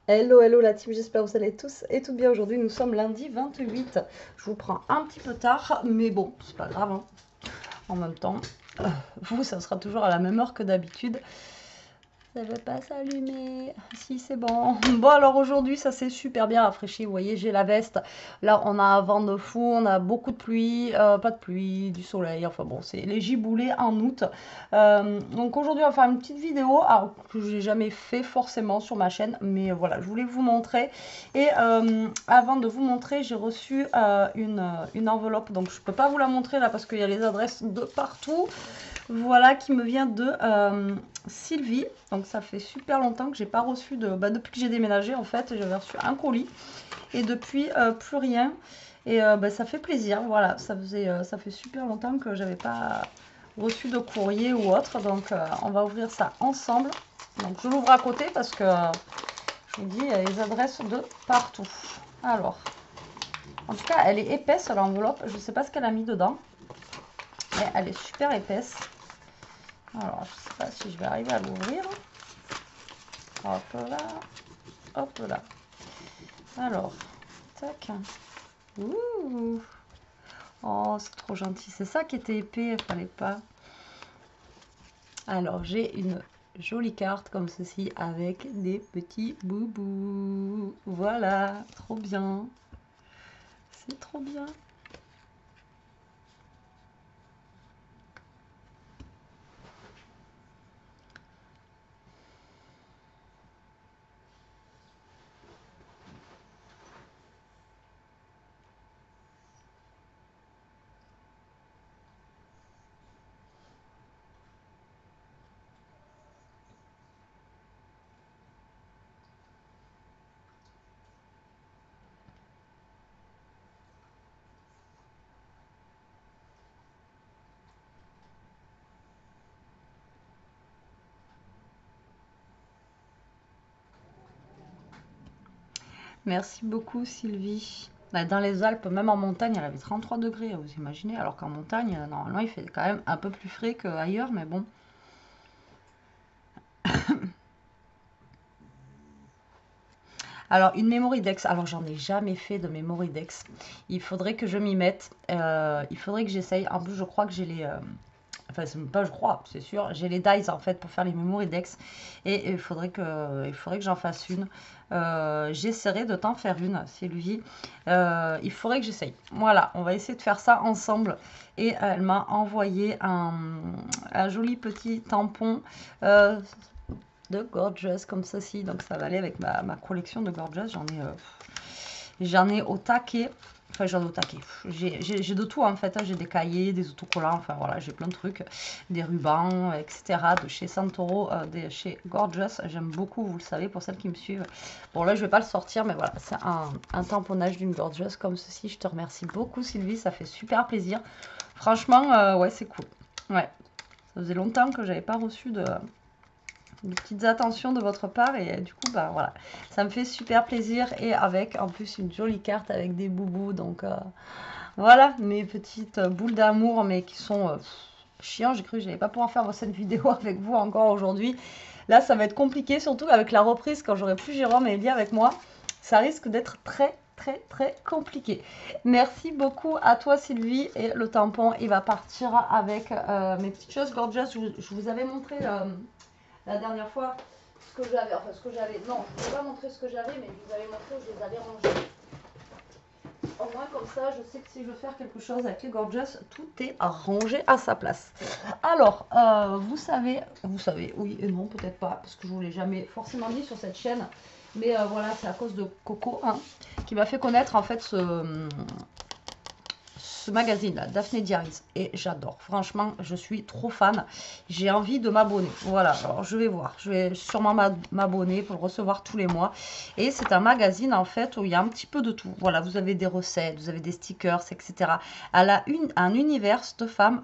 Hello, hello la team, j'espère que vous allez tous et toutes bien aujourd'hui. Nous sommes lundi 28. Je vous prends un petit peu tard, mais bon, c'est pas grave, hein. En même temps, vous, ça sera toujours à la même heure que d'habitude. Ça veut pas s'allumer. Si, c'est bon. Bon, alors aujourd'hui, ça s'est super bien rafraîchi. Vous voyez, j'ai la veste. Là, on a un vent de fou. On a beaucoup de pluie. Pas de pluie, du soleil. Enfin bon, c'est les giboulées en août. Donc aujourd'hui, on va faire une petite vidéo. Alors, que je n'ai jamais fait forcément sur ma chaîne. Mais voilà, je voulais vous montrer. Et avant de vous montrer, j'ai reçu une enveloppe. Donc, je ne peux pas vous la montrer là parce qu'il y a les adresses de partout. Voilà, qui me vient de Sylvie. Donc ça fait super longtemps que j'ai pas reçu de... depuis que j'ai déménagé en fait, j'avais reçu un colis. Et depuis, plus rien. Et ça fait plaisir, voilà. Ça fait super longtemps que j'avais pas reçu de courrier ou autre. Donc on va ouvrir ça ensemble. Donc je l'ouvre à côté parce que, je vous dis, il y a les adresses de partout. Alors, en tout cas, elle est épaisse l'enveloppe. Je sais pas ce qu'elle a mis dedans. Mais elle est super épaisse. Alors, je sais pas si je vais arriver à l'ouvrir. Hop là, hop là. Alors, tac. Ouh. Oh, c'est trop gentil. C'est ça qui était épais, il fallait pas. Alors, j'ai une jolie carte comme ceci avec des petits boubous. Voilà, trop bien. C'est trop bien. Merci beaucoup, Sylvie. Bah, dans les Alpes, même en montagne, elle avait 33 degrés, vous imaginez, alors qu'en montagne, normalement, il fait quand même un peu plus frais qu'ailleurs, mais bon. Alors, une Mémoridex. Alors, j'en ai jamais fait de Mémoridex. Il faudrait que je m'y mette. Il faudrait que j'essaye. En plus, je crois que j'ai les. Enfin, c'est pas je crois, c'est sûr. J'ai les dies en fait pour faire les Mémoridex. Et il faudrait que j'en fasse une. J'essaierai de t'en faire une, Sylvie. Il faudrait que j'essaye. Voilà, on va essayer de faire ça ensemble. Et elle m'a envoyé un joli petit tampon. De Gorgeous comme ceci. Donc ça va aller avec ma collection de Gorgeous. J'en ai au taquet. Enfin, j'en ai au taquet. J'ai de tout en fait, hein. J'ai des cahiers, des autocollants. Enfin voilà, j'ai plein de trucs. Des rubans, etc. De chez Santoro, chez Gorgeous. J'aime beaucoup, vous le savez, pour celles qui me suivent. Bon, là, je vais pas le sortir, mais voilà. C'est un tamponnage d'une Gorgeous comme ceci. Je te remercie beaucoup, Sylvie. Ça fait super plaisir. Franchement, ouais, c'est cool. Ouais. Ça faisait longtemps que j'avais pas reçu de petites attentions de votre part et du coup bah voilà, ça me fait super plaisir et avec en plus une jolie carte avec des boubous. Donc voilà mes petites boules d'amour, mais qui sont chiants. J'ai cru que j'allais pas pouvoir faire cette vidéo avec vous encore aujourd'hui. Là ça va être compliqué, surtout avec la reprise quand j'aurai plus Jérôme et Elie avec moi. Ça risque d'être très très très compliqué. Merci beaucoup à toi, Sylvie, et le tampon il va partir avec mes petites choses Gorgeous. Je vous avais montré la dernière fois, ce que j'avais, enfin ce que j'avais, non, je ne vous ai pas montré ce que j'avais, mais je vous avais montré où je les avais rangés. Au moins comme ça, je sais que si je veux faire quelque chose avec les Gorgeous, tout est rangé à sa place. Alors, vous savez, oui et non, peut-être pas, parce que je ne vous l'ai jamais forcément dit sur cette chaîne, mais voilà, c'est à cause de Coco, hein, qui m'a fait connaître en fait ce magazine là, Daphné Diaries, et j'adore. Franchement, je suis trop fan. J'ai envie de m'abonner. Voilà, alors je vais voir. Je vais sûrement m'abonner pour le recevoir tous les mois. Et c'est un magazine en fait où il y a un petit peu de tout. Voilà, vous avez des recettes, vous avez des stickers, etc. Elle a un univers de femmes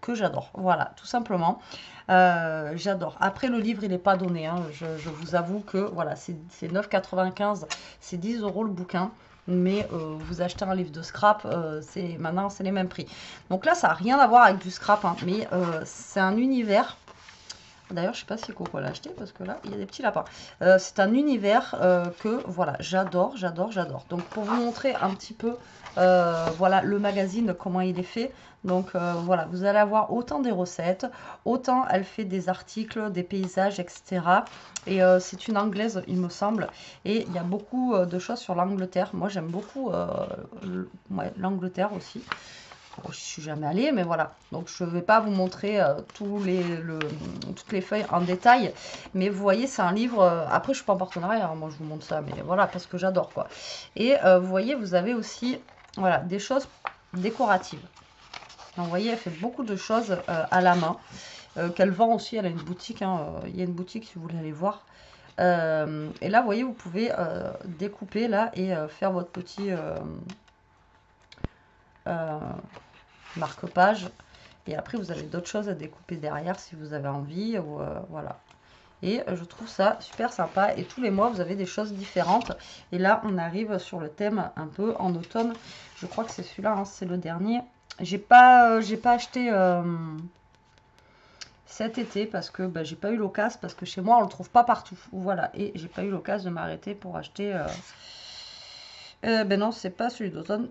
que j'adore. Voilà, tout simplement. J'adore. Après, le livre, il n'est pas donné, hein. Je vous avoue que voilà, c'est 9,95, c'est 10 euros le bouquin. Mais vous achetez un livre de scrap, maintenant c'est les mêmes prix. Donc là, ça n'a rien à voir avec du scrap, hein, mais c'est un univers D'ailleurs, je sais pas si Coco l'a acheté parce que là, il y a des petits lapins. C'est un univers que, voilà, j'adore, j'adore, j'adore. Donc, pour vous montrer un petit peu, voilà, le magazine, comment il est fait. Donc, voilà, vous allez avoir autant des recettes, autant elle fait des articles, des paysages, etc. Et c'est une anglaise, il me semble. Et il y a beaucoup de choses sur l'Angleterre. Moi, j'aime beaucoup ouais, l'Angleterre aussi. Bon, je suis jamais allée, mais voilà. Donc, je ne vais pas vous montrer toutes les feuilles en détail. Mais vous voyez, c'est un livre... après, je suis pas en partenariat, hein, moi, je vous montre ça. Mais voilà, parce que j'adore, quoi. Et vous voyez, vous avez aussi voilà, des choses décoratives. Donc, vous voyez, elle fait beaucoup de choses à la main. Qu'elle vend aussi, elle a une boutique. Hein, il y a une boutique, si vous voulez aller voir. Et là, vous voyez, vous pouvez découper, là, et faire votre petit... marque-page. Et après, vous avez d'autres choses à découper derrière si vous avez envie. Ou, voilà. Et je trouve ça super sympa. Et tous les mois, vous avez des choses différentes. Et là, on arrive sur le thème un peu en automne. Je crois que c'est celui-là, hein, c'est le dernier. J'ai pas acheté cet été parce que bah, j'ai pas eu l'occasion. Parce que chez moi, on le trouve pas partout. Voilà. Et j'ai pas eu l'occasion de m'arrêter pour acheter... ben non, c'est pas celui d'automne.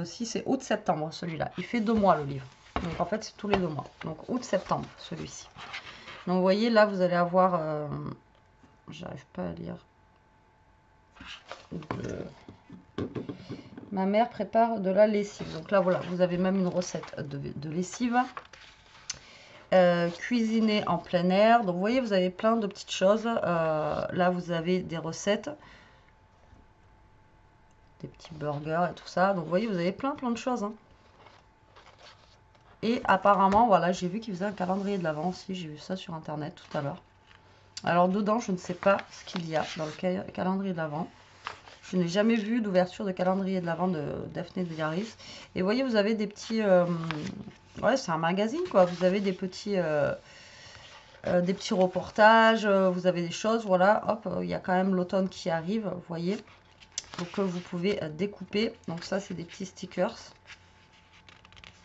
Si, c'est août-septembre, celui-là. Il fait 2 mois, le livre. Donc, en fait, c'est tous les 2 mois. Donc, août-septembre, celui-ci. Donc, vous voyez, là, vous allez avoir... j'arrive pas à lire. Ma mère prépare de la lessive. Donc là, voilà, vous avez même une recette de lessive. Cuisiner en plein air. Donc, vous voyez, vous avez plein de petites choses. Là, vous avez des recettes. Des petits burgers et tout ça. Donc, vous voyez, vous avez plein de choses. Hein. Et apparemment, voilà, j'ai vu qu'ils faisaient un calendrier de l'Avent aussi. J'ai vu ça sur Internet tout à l'heure. Alors, dedans, je ne sais pas ce qu'il y a dans le calendrier de l'Avent. Je n'ai jamais vu d'ouverture de calendrier de l'Avent de Daphné Deliaris. Et vous voyez, vous avez des petits... ouais, c'est un magazine, quoi. Vous avez des petits reportages. Vous avez des choses, voilà. Hop, il y a quand même l'automne qui arrive, vous voyez. Donc, vous pouvez découper. Donc, ça, c'est des petits stickers.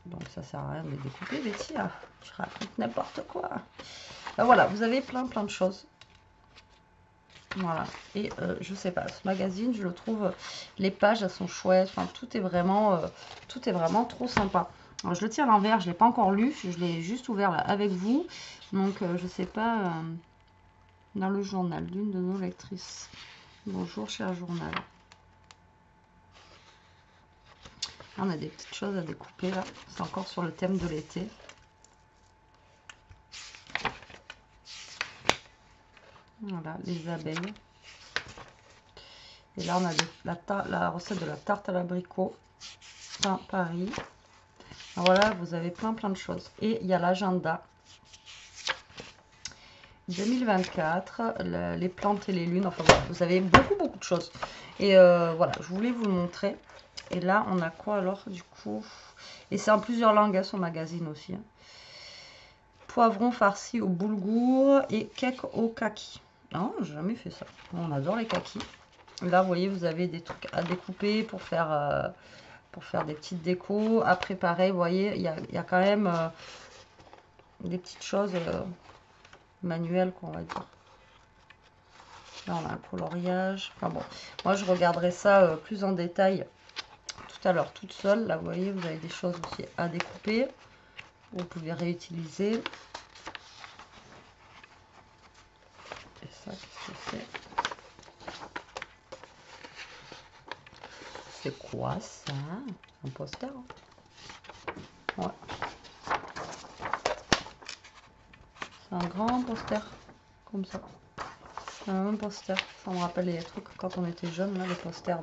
Donc ça sert à rien de les découper, Betty. Hein. Je raconte n'importe quoi. Ben voilà, vous avez plein de choses. Voilà. Et je sais pas, ce magazine, je le trouve, les pages, elles sont chouettes. Enfin, tout est vraiment trop sympa. Alors, je le tiens à l'envers, je ne l'ai pas encore lu. Je l'ai juste ouvert là avec vous. Donc, je sais pas, dans le journal d'une de nos lectrices. Bonjour, cher journal. On a des petites choses à découper là. C'est encore sur le thème de l'été. Voilà, les abeilles. Et là, on a la recette de la tarte à l'abricot. Pain Paris. Voilà, vous avez plein de choses. Et il y a l'agenda 2024, les plantes et les lunes. Enfin, voilà, vous avez beaucoup de choses. Et voilà, je voulais vous le montrer. Et là, on a quoi alors, du coup? Et c'est en plusieurs langues, hein, son magazine aussi. Hein. Poivron farci au boulgour et cake au kaki. Non, j'ai jamais fait ça. On adore les kakis. Là, vous voyez, vous avez des trucs à découper pour faire des petites décos. Après, pareil, vous voyez, il y a quand même des petites choses manuelles, qu'on va dire. Là, on a un coloriage. Enfin bon, moi, je regarderai ça plus en détail tout à l'heure toute seule. Là, vous voyez, vous avez des choses aussi à découper. Vous pouvez réutiliser. Et ça, qu'est-ce que c'est? C'est quoi ça? Un poster? Ouais. C'est un grand poster. Comme ça. C'est un même poster. Ça me rappelle les trucs quand on était jeune, là, les posters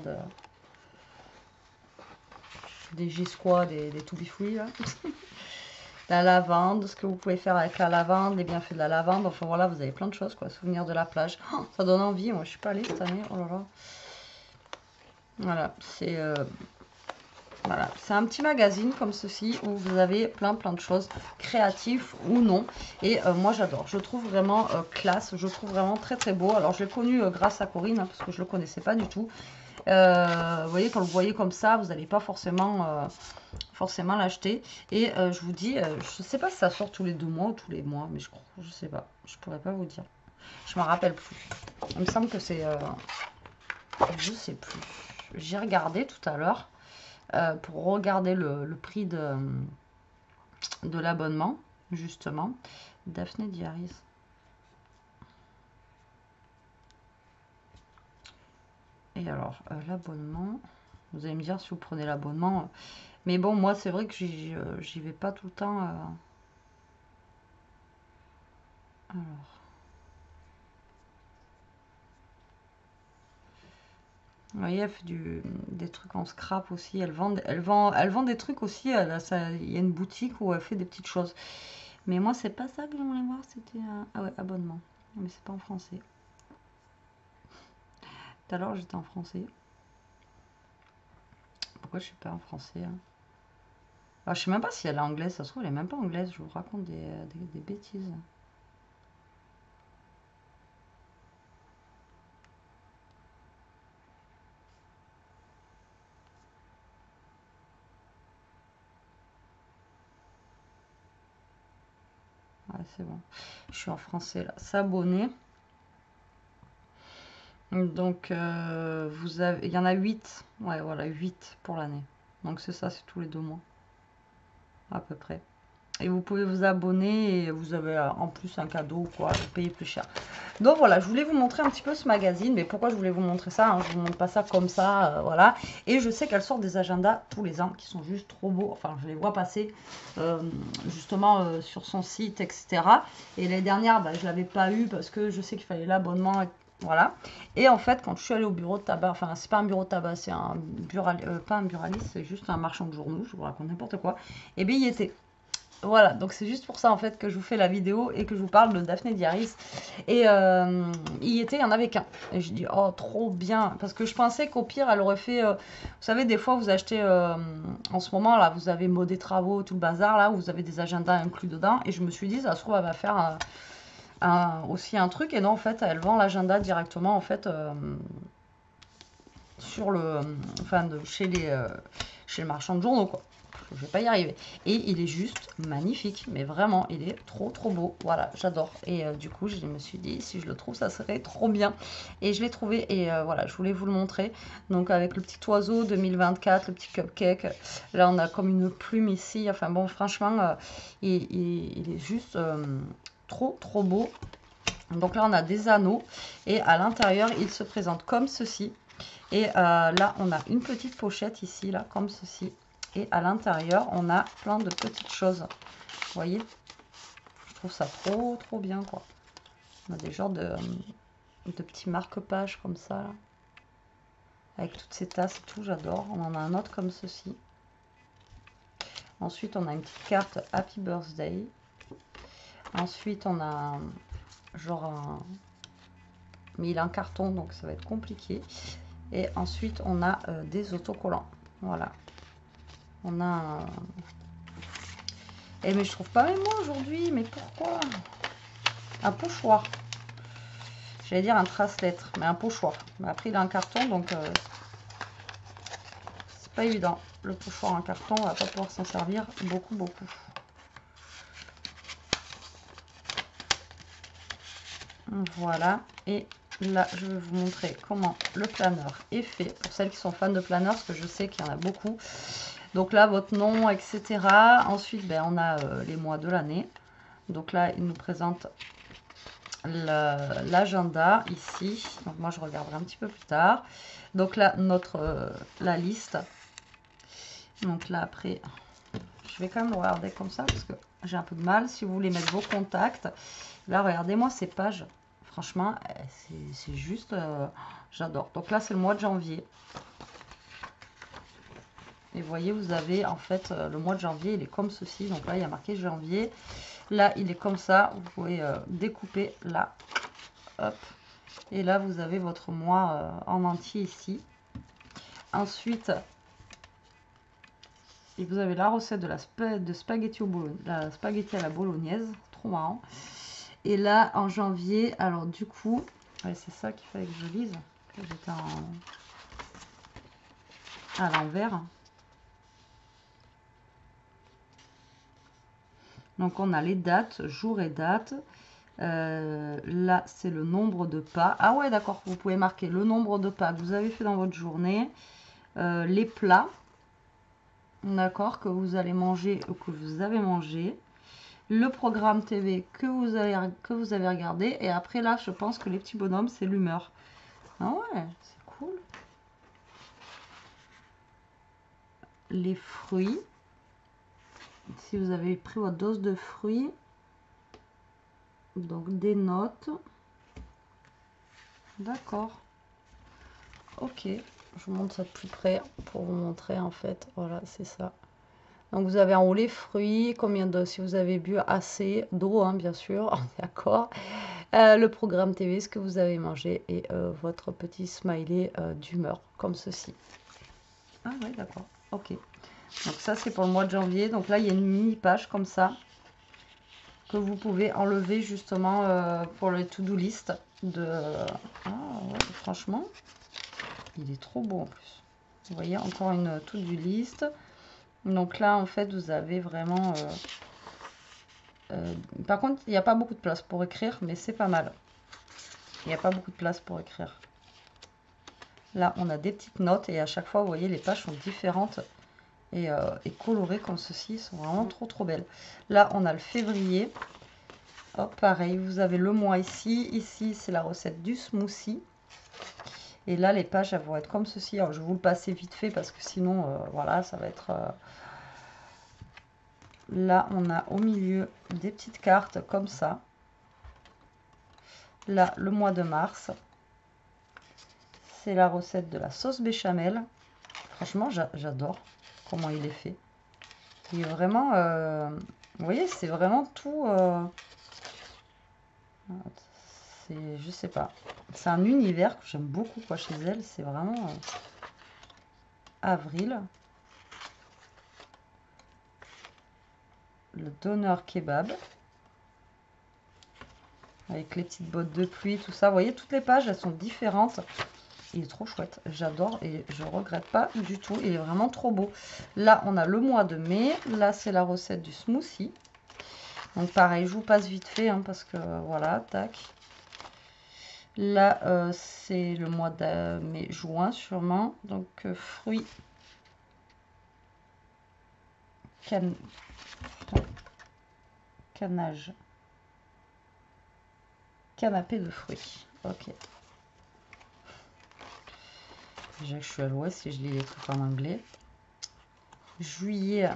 des Gisquois, des Toubifouis, là. La lavande, ce que vous pouvez faire avec la lavande, les bienfaits de la lavande. Enfin voilà, vous avez plein de choses, quoi. Souvenirs de la plage. Oh, ça donne envie. Moi, je suis pas allée cette année. Oh là là. Voilà, c'est un petit magazine comme ceci où vous avez plein de choses créatives ou non. Et moi, j'adore. Je trouve vraiment classe. Je trouve vraiment très beau. Alors, je l'ai connu grâce à Corinne, hein, parce que je le connaissais pas du tout. Vous voyez, quand vous voyez comme ça, vous n'allez pas forcément l'acheter. Et je vous dis, je sais pas si ça sort tous les 2 mois ou tous les mois, mais je sais pas, je pourrais pas vous dire. Je m'en rappelle plus. Il me semble que c'est, je sais plus. J'ai regardé tout à l'heure pour regarder le prix de l'abonnement, justement. Daphné Diaries. Et alors, l'abonnement, vous allez me dire si vous prenez l'abonnement. Mais bon, moi, c'est vrai que j'y vais pas tout le temps. Alors. Vous voyez, elle fait des trucs en scrap aussi. Elle vend des trucs aussi. Il y a une boutique où elle fait des petites choses. Mais moi, c'est pas ça que j'aimerais voir. C'était ah ouais, abonnement. Mais c'est pas en français. Tout à l'heure, j'étais en français. Pourquoi je suis pas en français hein? Alors, je sais même pas si elle est anglaise. Ça se trouve, elle est même pas anglaise. Je vous raconte des bêtises. Ouais, c'est bon. Je suis en français là. S'abonner. Donc, il y en a 8. Ouais, voilà, 8 pour l'année. Donc, c'est ça, c'est tous les 2 mois. À peu près. Et vous pouvez vous abonner et vous avez en plus un cadeau, quoi, vous payez plus cher. Donc voilà, je voulais vous montrer un petit peu ce magazine, mais pourquoi je voulais vous montrer ça hein, je vous montre pas ça comme ça, voilà. Et je sais qu'elle sort des agendas tous les ans qui sont juste trop beaux, enfin je les vois passer justement sur son site, etc. Et l'année dernière, bah, je l'avais pas eu parce que je sais qu'il fallait l'abonnement, voilà. Et en fait, quand je suis allée au bureau de tabac, enfin c'est pas un bureau de tabac, c'est un pas un buraliste, c'est juste un marchand de journaux, je vous raconte n'importe quoi. Et bien il y était. Voilà, donc c'est juste pour ça en fait que je vous fais la vidéo et que je vous parle de Daphné Diaries. Et il y en avait qu'un. Et je dis, oh, trop bien. Parce que je pensais qu'au pire, elle aurait fait. Vous savez, des fois, vous achetez. En ce moment, là, vous avez mot des travaux, tout le bazar, là, où vous avez des agendas inclus dedans. Et je me suis dit, ça se trouve, elle va faire aussi un truc. Et non, en fait, elle vend l'agenda directement, en fait, sur le. Enfin, chez le marchand de journaux, quoi. Je vais pas y arriver. Et il est juste magnifique, mais vraiment, il est trop trop beau. Voilà, j'adore. Et du coup, je me suis dit, si je le trouve, ça serait trop bien. Et je l'ai trouvé, et voilà, je voulais vous le montrer. Donc avec le petit oiseau 2024, le petit cupcake. Là, on a comme une plume ici. Enfin bon, franchement, il est juste trop trop beau. Donc là, on a des anneaux, et à l'intérieur, il se présente comme ceci. Et là, on a une petite pochette ici, là, comme ceci. Et à l'intérieur, on a plein de petites choses. Vous voyez? Je trouve ça trop, trop bien, quoi. On a des genres de petits marque-pages comme ça, là. Avec toutes ces tasses et tout, j'adore. On en a un autre comme ceci. Ensuite, on a une petite carte Happy Birthday. Ensuite, on a genre un... Mais il est en carton, donc ça va être compliqué. Et ensuite, on a des autocollants. Voilà. On a mais je trouve pas même moi aujourd'hui. Mais pourquoi? Un pochoir. J'allais dire un trace-lettre, mais un pochoir. Mais après, il a un carton, donc c'est pas évident. Le pochoir en carton, on va pas pouvoir s'en servir beaucoup, beaucoup. Voilà. Et là, je vais vous montrer comment le planeur est fait. Pour celles qui sont fans de planeur, parce que je sais qu'il y en a beaucoup. Donc là, votre nom, etc. Ensuite, ben, on a les mois de l'année. Donc là, il nous présente l'agenda ici. Donc moi, je regarderai un petit peu plus tard. Donc là, la liste. Donc là, après, je vais quand même le regarder comme ça parce que j'ai un peu de mal. Si vous voulez mettre vos contacts, là, regardez-moi ces pages. Franchement, c'est juste, j'adore. Donc là, c'est le mois de janvier. Et vous voyez, vous avez en fait le mois de janvier, il est comme ceci. Donc là, il y a marqué janvier. Là, il est comme ça. Vous pouvez découper là. Hop. Et là, vous avez votre mois en entier ici. Ensuite, et vous avez la recette de spaghetti, la spaghetti à la bolognaise. Trop marrant. Et là, en janvier, alors du coup, ouais, c'est ça qu'il fallait que je lise. J'étais à l'envers. Donc on a les dates, jour et date. Là, c'est le nombre de pas. Ah ouais, d'accord, vous pouvez marquer le nombre de pas que vous avez fait dans votre journée, les plats, d'accord, que vous allez manger ou que vous avez mangé, le programme TV que vous avez regardé, et après là, je pense que les petits bonhommes, c'est l'humeur. Ah ouais, c'est cool. Les fruits, si vous avez pris votre dose de fruits, donc des notes. D'accord. Ok, je vous montre ça de plus près pour vous montrer en fait. Voilà, c'est ça. Donc vous avez en haut les fruits, combien de, si vous avez bu assez d'eau, hein, bien sûr, d'accord. Le programme TV, ce que vous avez mangé et votre petit smiley d'humeur, comme ceci. Ah oui, d'accord, ok. Donc ça c'est pour le mois de janvier. Donc là il y a une mini page comme ça que vous pouvez enlever justement pour le to-do list de... Ah ouais, franchement, il est trop beau en plus. Vous voyez, encore une to-do list. Donc là, en fait, vous avez vraiment... par contre, il n'y a pas beaucoup de place pour écrire, mais c'est pas mal. Il n'y a pas beaucoup de place pour écrire. Là, on a des petites notes et à chaque fois, vous voyez, les pages sont différentes et colorées comme ceci. Elles sont vraiment trop, trop belles. Là, on a le février. Hop, pareil, vous avez le mois ici. Ici, c'est la recette du smoothie. Et là, les pages, elles vont être comme ceci. Alors, je vais vous le passer vite fait parce que sinon, voilà, ça va être... Là, on a au milieu des petites cartes comme ça. Là, le mois de mars, c'est la recette de la sauce béchamel. Franchement, j'adore comment il est fait. Il est vraiment... vous voyez, c'est vraiment tout... je sais pas. C'est un univers que j'aime beaucoup quoi, chez elle. C'est vraiment... avril. Le doner kebab. Avec les petites bottes de pluie, tout ça. Vous voyez, toutes les pages, elles sont différentes. Il est trop chouette, j'adore et je regrette pas du tout. Il est vraiment trop beau. Là, on a le mois de mai. Là, c'est la recette du smoothie. Donc pareil, je vous passe vite fait hein, parce que voilà, tac. Là, c'est le mois de mai, juin sûrement. Donc fruits, canage, canapé de fruits. Ok. Déjà que je suis à l'ouest et je lis les trucs en anglais. Juillet,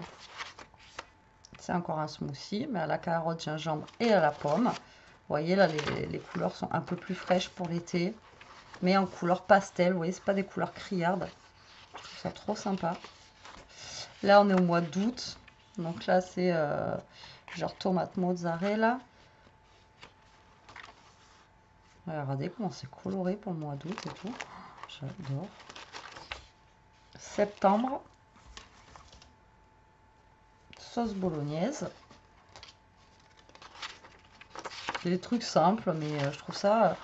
c'est encore un smoothie, mais à la carotte, gingembre et à la pomme. Vous voyez, là, les couleurs sont un peu plus fraîches pour l'été, mais en couleur pastel. Vous voyez, c'est pas des couleurs criardes. Je trouve ça trop sympa. Là, on est au mois d'août. Donc là, c'est genre tomate mozzarella. Regardez comment c'est coloré pour le mois d'août et tout. J'adore. Septembre. Sauce bolognaise. C'est des trucs simples, mais je trouve ça...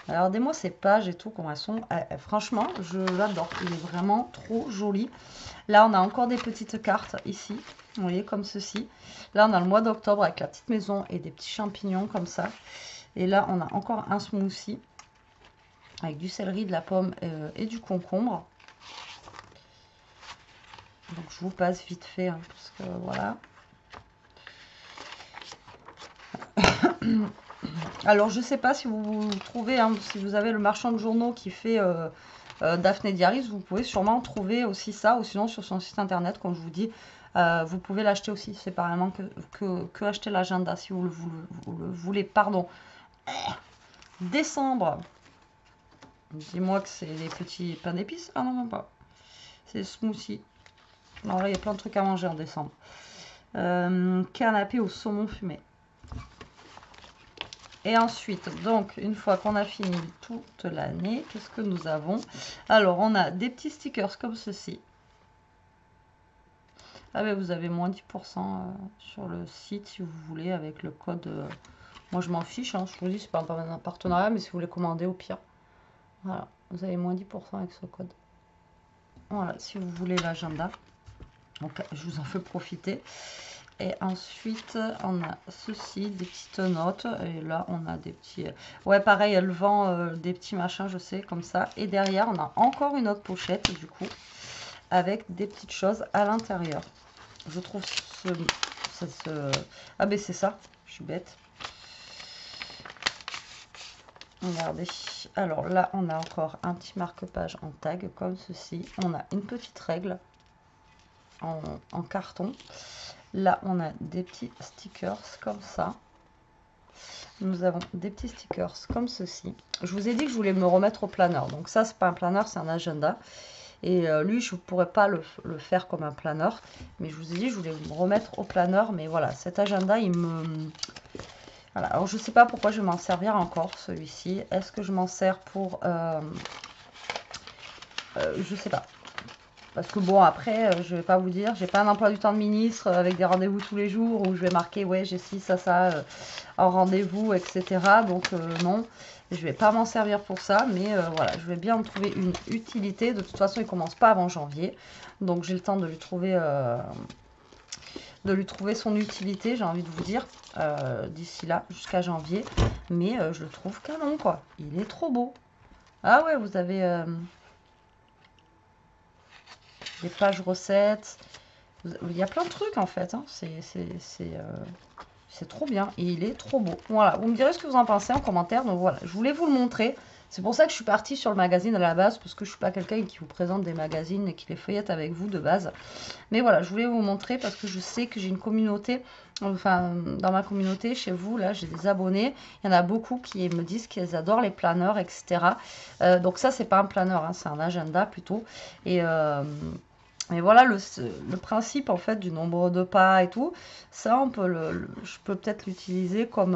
Regardez-moi ces pages et tout, comment elles sont. Franchement, je l'adore. Il est vraiment trop joli. Là, on a encore des petites cartes ici. Vous voyez, comme ceci. Là, on a le mois d'octobre avec la petite maison et des petits champignons comme ça. Et là, on a encore un smoothie avec du céleri, de la pomme et du concombre. Donc, je vous passe vite fait, hein, parce que voilà. Alors, je sais pas si vous trouvez, hein, si vous avez le marchand de journaux qui fait Daphné Diaries, vous pouvez sûrement trouver aussi ça, ou sinon sur son site internet, comme je vous dis, vous pouvez l'acheter aussi séparément que acheter l'agenda si vous le voulez. Pardon. Décembre. Dis-moi que c'est les petits pains d'épices. Ah non, même pas. C'est smoothie. Alors là, il y a plein de trucs à manger en décembre. Canapé au saumon fumé. Et ensuite, donc, une fois qu'on a fini toute l'année, qu'est-ce que nous avons? Alors, on a des petits stickers comme ceci. Ah ben, vous avez moins 10% sur le site si vous voulez avec le code. Moi, je m'en fiche, hein, je vous dis, c'est pas un partenariat, mais si vous voulez commander au pire. Voilà, vous avez moins 10% avec ce code. Voilà, si vous voulez l'agenda. Donc, je vous en fais profiter. Et ensuite, on a ceci, des petites notes. Et là, on a des petits... Ouais, pareil, elle vend des petits machins, je sais, comme ça. Et derrière, on a encore une autre pochette, du coup, avec des petites choses à l'intérieur. Je trouve Ah, ben c'est ça, je suis bête. Regardez. Alors là, on a encore un petit marque-page en tag, comme ceci. On a une petite règle en carton. Là, on a des petits stickers comme ça. Nous avons des petits stickers comme ceci. Je vous ai dit que je voulais me remettre au planeur. Donc ça, c'est pas un planeur, c'est un agenda. Et lui, je ne pourrais pas le faire comme un planeur. Mais je vous ai dit, je voulais me remettre au planeur. Mais voilà, cet agenda, il me... Voilà. Alors, je ne sais pas pourquoi je vais m'en servir encore, celui-ci. Est-ce que je m'en sers pour... je sais pas. Parce que bon, après, je vais pas vous dire, j'ai pas un emploi du temps de ministre avec des rendez-vous tous les jours où je vais marquer, ouais, j'ai ci, ça, en rendez-vous, etc. Donc, non, je vais pas m'en servir pour ça. Mais voilà, je vais bien en trouver une utilité. De toute façon, il commence pas avant janvier. Donc, j'ai le temps de lui trouver son utilité, j'ai envie de vous dire, d'ici là, jusqu'à janvier. Mais je le trouve canon, quoi. Il est trop beau. Ah ouais, vous avez des pages recettes. Il y a plein de trucs, en fait. Hein. C'est trop bien. Et il est trop beau. Voilà, vous me direz ce que vous en pensez en commentaire. Donc voilà, je voulais vous le montrer. C'est pour ça que je suis partie sur le magazine à la base, parce que je ne suis pas quelqu'un qui vous présente des magazines et qui les feuillette avec vous de base. Mais voilà, je voulais vous montrer parce que je sais que j'ai une communauté, enfin, dans ma communauté, chez vous, là, j'ai des abonnés. Il y en a beaucoup qui me disent qu'ils adorent les planeurs, etc. Donc ça, c'est pas un planeur, hein, c'est un agenda plutôt. Et voilà le principe, en fait, du nombre de pas et tout. Ça, je peux peut-être l'utiliser comme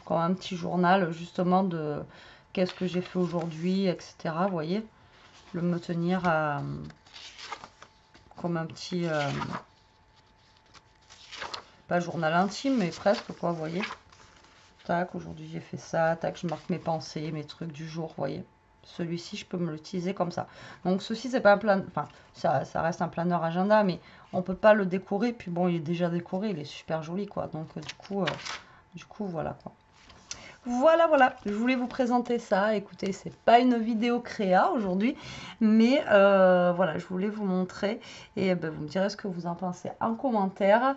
un petit journal, justement, de qu'est-ce que j'ai fait aujourd'hui, etc. Vous voyez, me tenir comme un petit... pas journal intime, mais presque, quoi, vous voyez. Tac, aujourd'hui j'ai fait ça, tac, je marque mes pensées, mes trucs du jour, vous voyez. Celui-ci, je peux me l'utiliser comme ça. Donc, ceci, c'est pas un plan... Enfin, ça reste un planeur agenda, mais on peut pas le décorer. Puis bon, il est déjà décoré, il est super joli, quoi. Donc, du coup, voilà, quoi. Voilà, voilà, je voulais vous présenter ça. Écoutez, c'est pas une vidéo créa aujourd'hui, mais voilà, je voulais vous montrer et ben, vous me direz ce que vous en pensez en commentaire.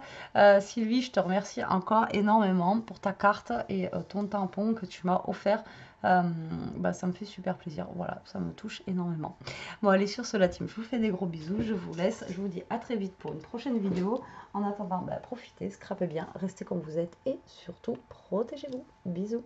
Sylvie, je te remercie encore énormément pour ta carte et ton tampon que tu m'as offert. Bah, ça me fait super plaisir, voilà, ça me touche énormément. Bon, allez, sur ce, la team, je vous fais des gros bisous, je vous laisse, je vous dis à très vite pour une prochaine vidéo. En attendant, bah, profitez, scrapez bien, restez comme vous êtes et surtout, protégez-vous. Bisous.